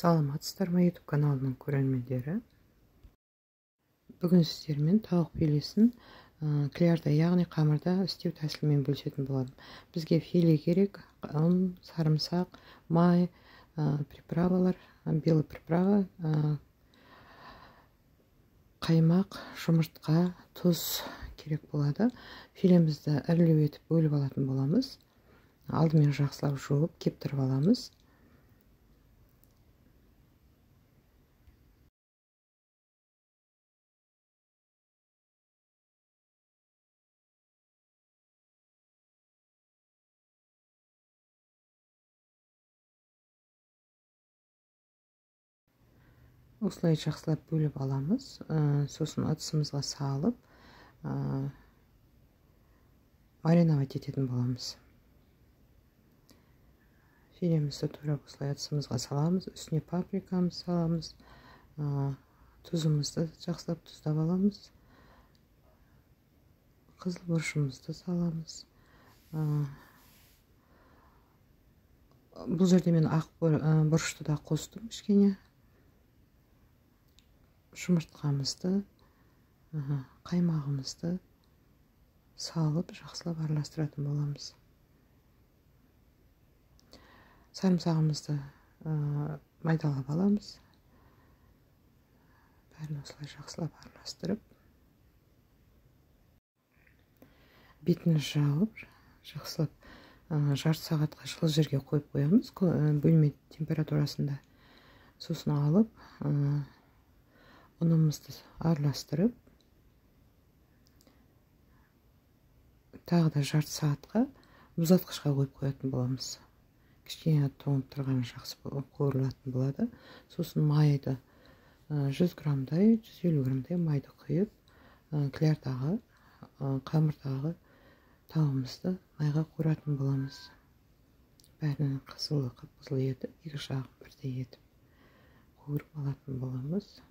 Саламатсыздар ма YouTube каналының көрермендері. Бүгін сіздермен тауық филесін клярда, яғни қамырда істеу тәсілімен бөлісетін боламын. Бізге филе керек, ұн, сарымсақ, май, приправалар, белый приправа, қаймақ, жұмыртқа, тұз керек болады. Филемізді ірілеу етіп бөліп алатын боламыз. Алдымен жақсылап жуып, кептіріп аламыз. Осылай жақсылап бөліп аламыз. Сосын ыдысымызға салып, мариновать ететін боламыз. Филемізді турап осылай ыдысымызға саламыз. Үстіне паприкамызды саламыз. Тұзымызды жақсылап тұздап аламыз. Қызыл бұрышымызды саламыз. Бұл жерде мен ақ бұрышты да қостым кішкене. Жұмыртқамызды, қаймағымызды салып, жақсылап араластыратын боламыз. Сарымсағымызды майдалап аламыз. Бәрін осылай жақсылап араластырып, бетін жауып, жақсылап жарты сағатқа жылы жерге қойып қоямыз, бөлме температурасында. Сосын алып, ұнымызды араластырып, тағы да жарты сағатқа мұздатқышқа қойып қоятын боламыз. Кішкене тоңып тұрған жақсы қуырылатын болады. Сосын майды 100 граммдай, 150 граммдай майды құйып, клярдағы, қамырдағы тауымызды майға қуыратын боламыз. Бәрін қызыл етіп, екі жағын бірдей етіп қуырып алатын боламыз.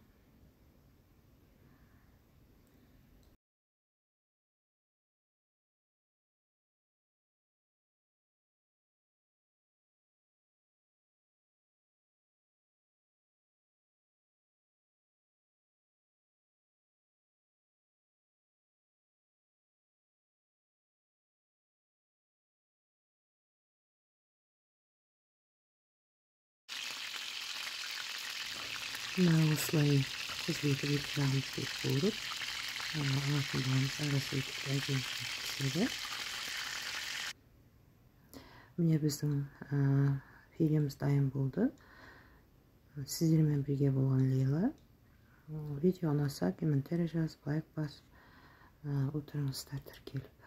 Осылай қызыл етіп екі жағын қуырып алатын боламыз. Арасы етіп әдемі піседі. Міне біздің филеміз дайын болды. Сіздермен бірге болған Лейла. Видео ұнаса комментарий жазып, лайк басып отырыңыздар тіркеліп.